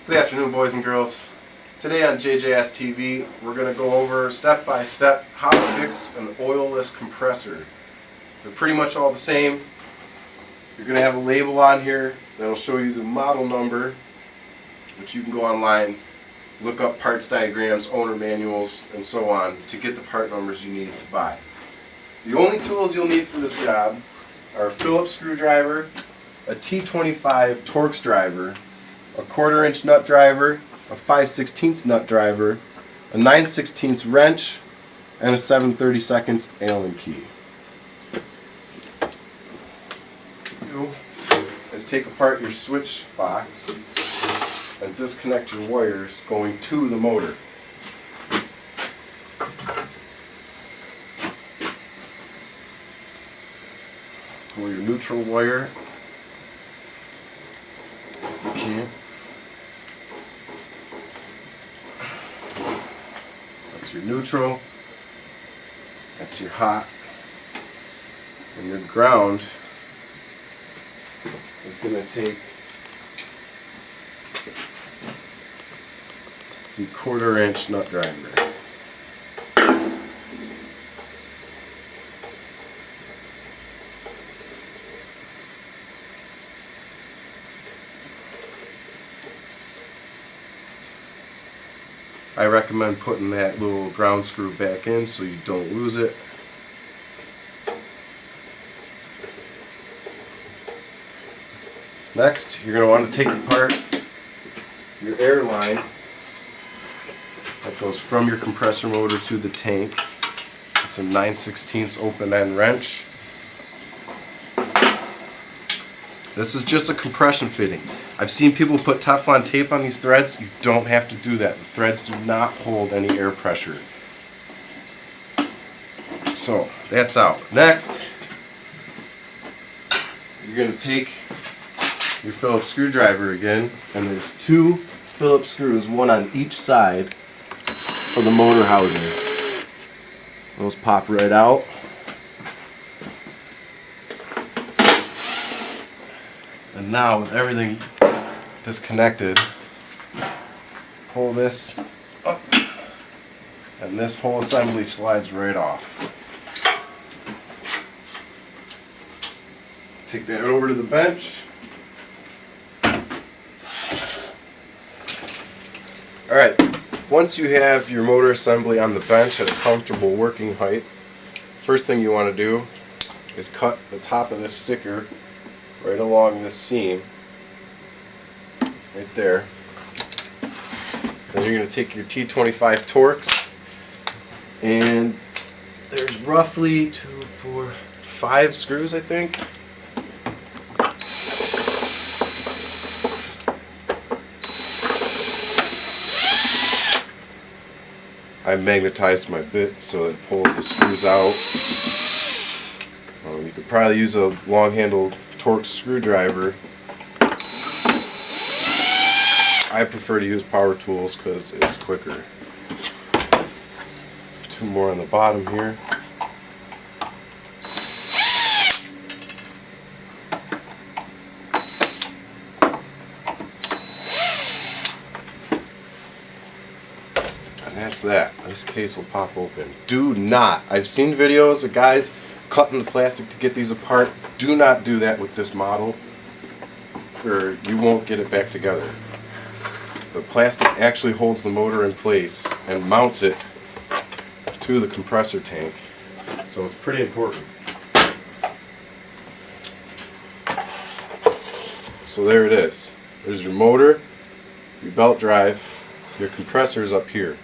Good afternoon, boys and girls. Today on JJS TV, we're going to go over step by step how to fix an oilless compressor. They're pretty much all the same. You're going to have a label on here that'll show you the model number, which you can go online, look up parts diagrams, owner manuals, and so on to get the part numbers you need to buy. The only tools you'll need for this job are a Phillips screwdriver, a T25 Torx driver, a 1/4 inch nut driver, a 5/16 nut driver, a 9/16 wrench, and a 7/32 Allen key. What you do is take apart your switch box and disconnect your wires going to the motor. Pull your neutral wire if you can. That's your neutral, that's your hot, and your ground is going to take the 1/4 inch nut driver. I recommend putting that little ground screw back in so you don't lose it. Next, you're going to want to take apart your air line that goes from your compressor motor to the tank. It's a 9/16 open end wrench. This is just a compression fitting. I've seen people put Teflon tape on these threads. You don't have to do that. The threads do not hold any air pressure. So that's out. Next, you're going to take your Phillips screwdriver again, and there's 2 Phillips screws, one on each side of the motor housing. Those pop right out. And now with everything disconnected, pull this up and this whole assembly slides right off. Take that over to the bench. Alright, once you have your motor assembly on the bench at a comfortable working height, first thing you want to do is cut the top of this sticker right along this seam, right there. Then you're going to take your T25 Torx, and there's roughly 2, 4, 5 screws, I think. I magnetized my bit so it pulls the screws out. You could probably use a long-handled Torx screwdriver. I prefer to use power tools because it's quicker. 2 more on the bottom here. And that's that. This case will pop open. Do not. I've seen videos of guys cutting the plastic to get these apart. Do not do that with this model, or you won't get it back together. The plastic actually holds the motor in place and mounts it to the compressor tank, so it's pretty important. So there it is. There's your motor, your belt drive, your compressor is up here.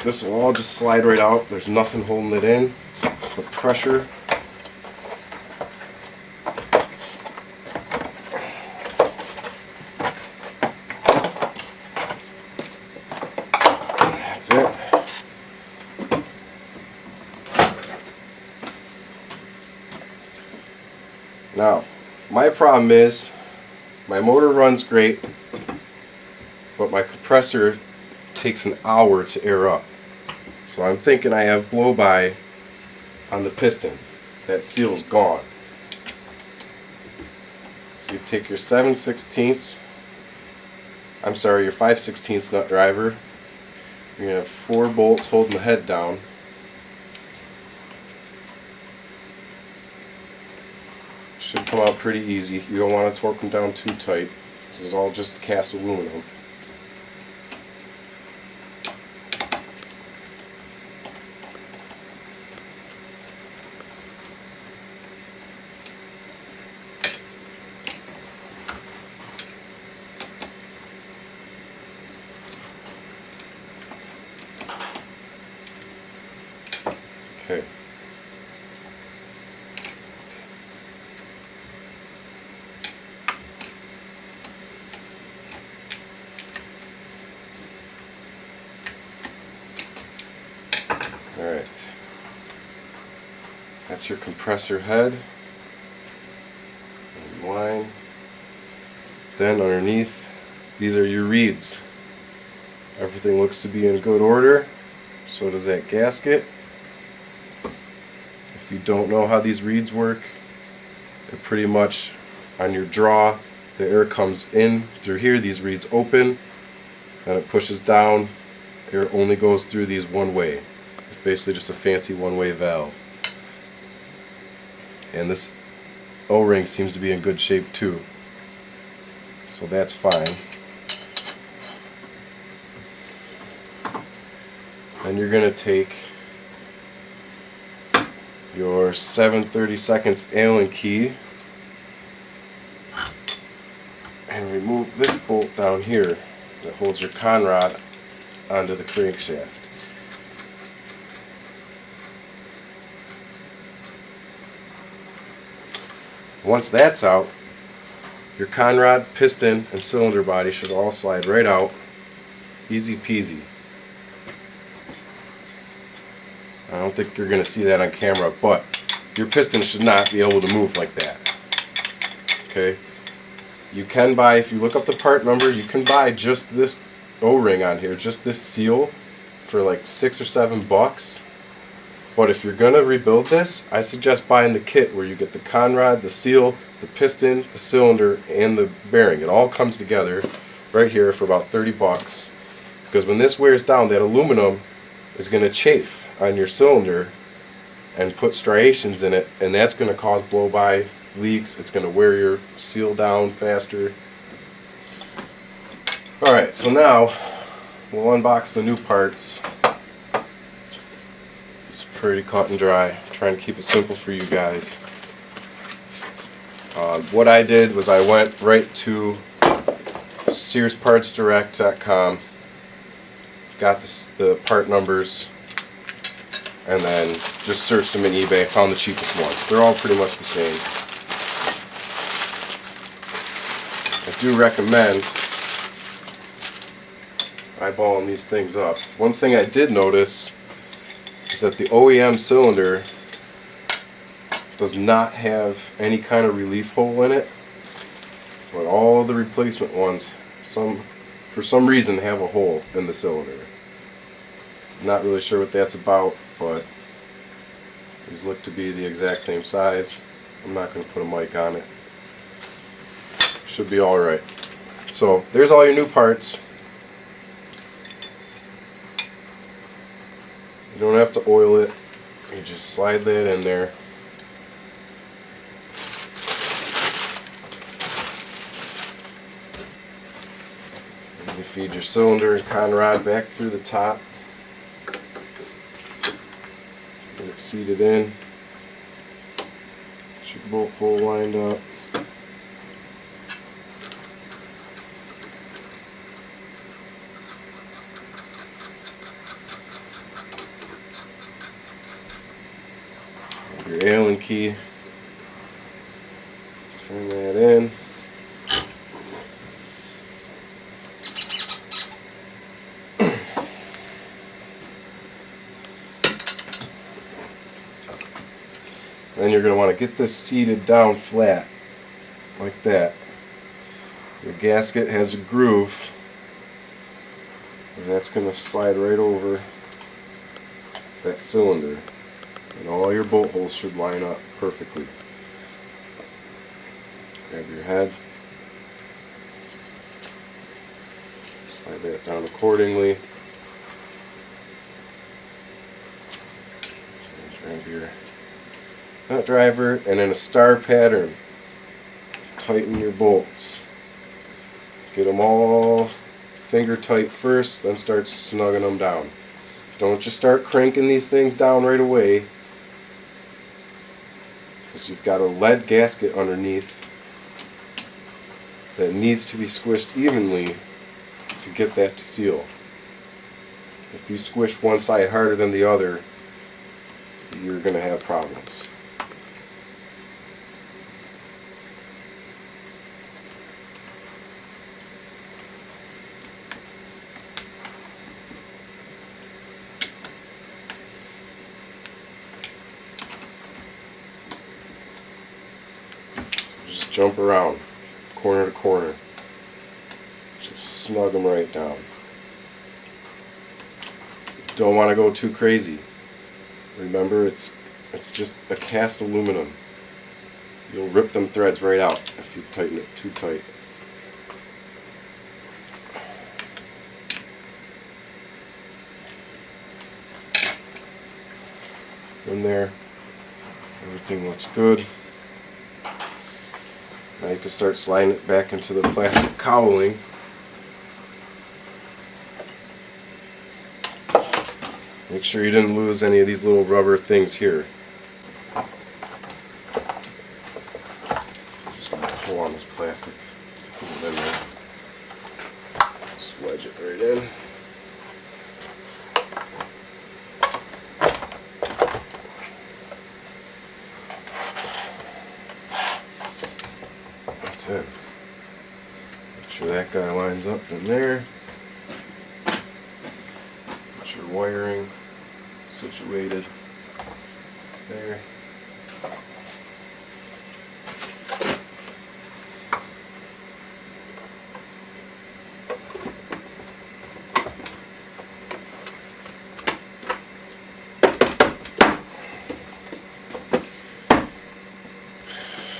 This will all just slide right out. There's nothing holding it in but pressure. That's it. Now, my problem is my motor runs great, but my compressor takes an hour to air up. So I'm thinking I have blow-by on the piston. That seal's gone. So you take your 7/16 your 5/16 nut driver. You're going to have 4 bolts holding the head down. Should come out pretty easy. You don't want to torque them down too tight. This is all just cast aluminum. Okay. Alright. That's your compressor head. In line. Then underneath, these are your reeds. Everything looks to be in good order. So does that gasket. If you don't know how these reeds work, they're pretty much on your draw. The air comes in through here, these reeds open, and it pushes down. Air only goes through these one way. It's basically just a fancy one-way valve. And this O-ring seems to be in good shape too. So that's fine. Then you're going to take your 7/32 Allen key and remove this bolt down here that holds your conrod onto the crankshaft. Once that's out, your conrod, piston, and cylinder body should all slide right out. Easy peasy. I don't think you're going to see that on camera, but your piston should not be able to move like that. Okay? You can buy, if you look up the part number, you can buy just this O-ring on here, just this seal, for like $6 or $7. But if you're going to rebuild this, I suggest buying the kit where you get the conrod, the seal, the piston, the cylinder, and the bearing. It all comes together right here for about $30. Because when this wears down, that aluminum is going to chafe on your cylinder and put striations in it, and that's going to cause blow-by leaks. It's going to wear your seal down faster. Alright, so now we'll unbox the new parts. It's pretty cut and dry. I'm trying to keep it simple for you guys. What I did was I went right to SearsPartsDirect.com, got the part numbers, and then just searched them in eBay, found the cheapest ones. They're all pretty much the same. I do recommend eyeballing these things up. One thing I did notice is that the OEM cylinder does not have any kind of relief hole in it, but all the replacement ones, for some reason, have a hole in the cylinder. Not really sure what that's about, but these look to be the exact same size. I'm not going to put a mic on it. Should be alright. So there's all your new parts. You don't have to oil it. You just slide that in there. And you feed your cylinder and conrod back through the top. Get it seated in. Get your bolt hole lined up. Your Allen key. Turn that in. Then you're going to want to get this seated down flat, like that. Your gasket has a groove, and that's going to slide right over that cylinder. And all your bolt holes should line up perfectly. Grab your head. Slide that down accordingly. Grab your nut driver and in a star pattern, tighten your bolts. Get them all finger tight first, then start snugging them down. Don't just start cranking these things down right away, because you've got a lead gasket underneath that needs to be squished evenly to get that to seal. If you squish one side harder than the other, you're going to have problems. So just jump around corner to corner. Just snug them right down. Don't want to go too crazy. Remember, it's just a cast aluminum. You'll rip them threads right out if you tighten it too tight. It's in there. Everything looks good. Now you can start sliding it back into the plastic cowling. Make sure you didn't lose any of these little rubber things here. Just want to pull on this plastic to put it in there. Just wedge it right in. That's it. Make sure that guy lines up in there. Get your wiring situated there.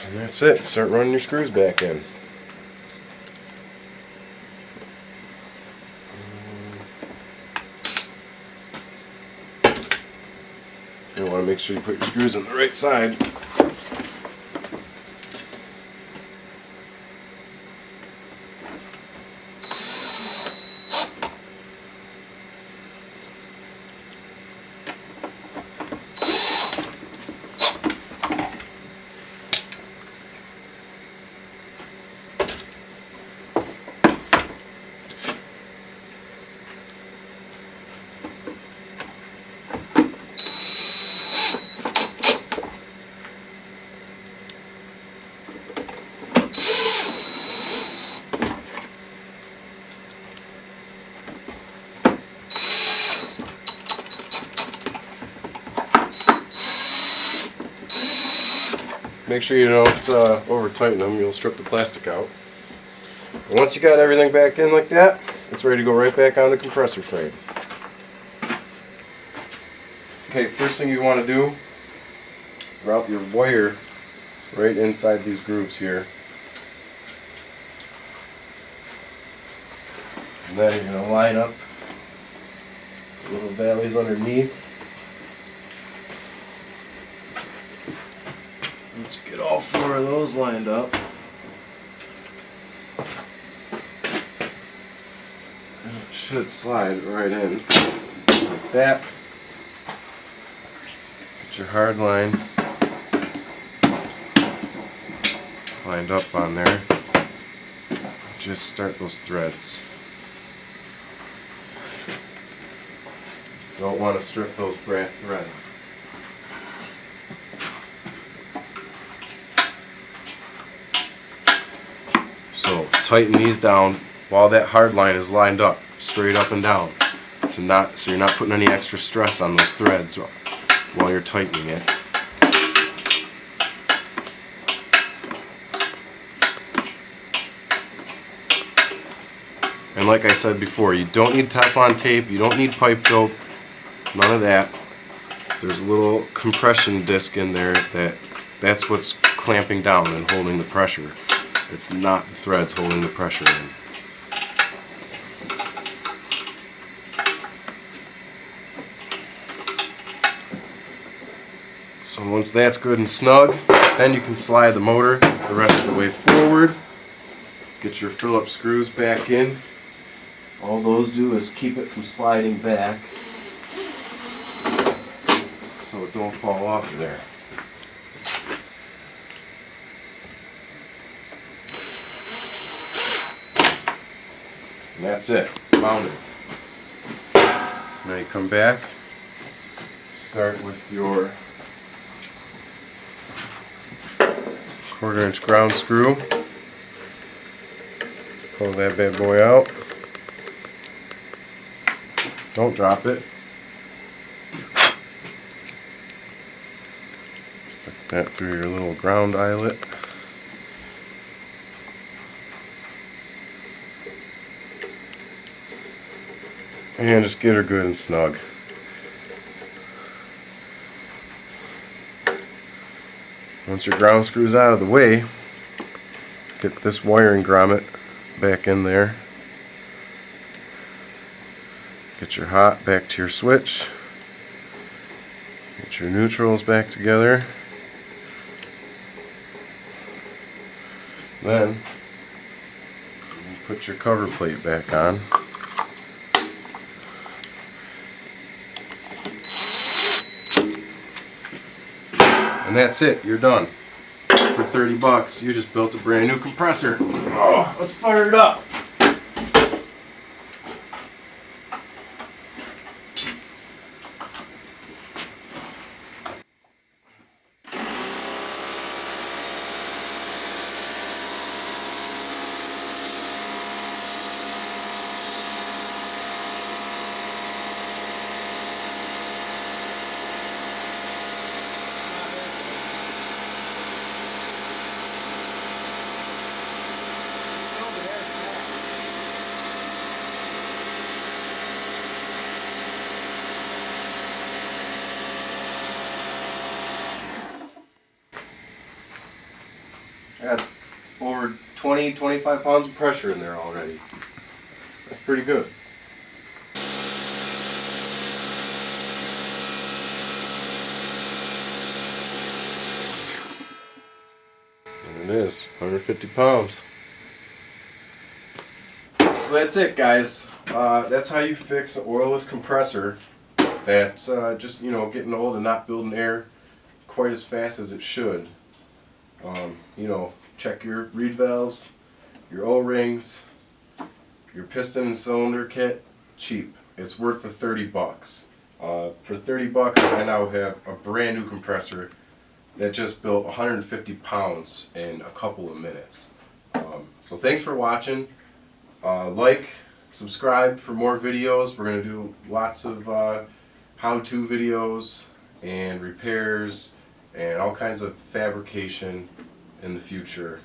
And that's it. Start running your screws back in. You want to make sure you put your screws on the right side. Make sure you don't over tighten them, you'll strip the plastic out. And once you got everything back in like that, it's ready to go right back on the compressor frame. Okay, first thing you want to do, route your wire right inside these grooves here. And then you're going to line up the little valleys underneath. Once you get all 4 of those lined up, and it should slide right in like that. Get your hard line lined up on there. Just start those threads. Don't want to strip those brass threads. So tighten these down while that hard line is lined up, straight up and down, so you're not putting any extra stress on those threads while you're tightening it. And like I said before, you don't need Teflon tape, you don't need pipe dope, none of that. There's a little compression disc in there that's what's clamping down and holding the pressure. It's not the threads holding the pressure in. So once that's good and snug, then you can slide the motor the rest of the way forward. Get your Phillips screws back in. All those do is keep it from sliding back so it don't fall off of there. And that's it, mounted. Now you come back, start with your 1/4 inch ground screw. Pull that bad boy out. Don't drop it. Stick that through your little ground eyelet. And just get her good and snug. Once your ground screw's out of the way, get this wiring grommet back in there. Get your hot back to your switch. Get your neutrals back together. Then you put your cover plate back on. And that's it, you're done. For 30 bucks, you just built a brand new compressor. Oh, let's fire it up. I got over 20-25 pounds of pressure in there already. That's pretty good. And it is 150 pounds. So that's it, guys. That's how you fix an oilless compressor that's just, getting old and not building air quite as fast as it should. Check your reed valves, your O-rings, your piston and cylinder kit. Cheap. It's worth the 30 bucks. For 30 bucks, I now have a brand new compressor that just built 150 pounds in a couple of minutes. So thanks for watching. Like, subscribe for more videos. We're going to do lots of how-to videos and repairs and all kinds of fabrication in the future.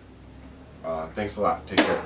Thanks a lot. Take care.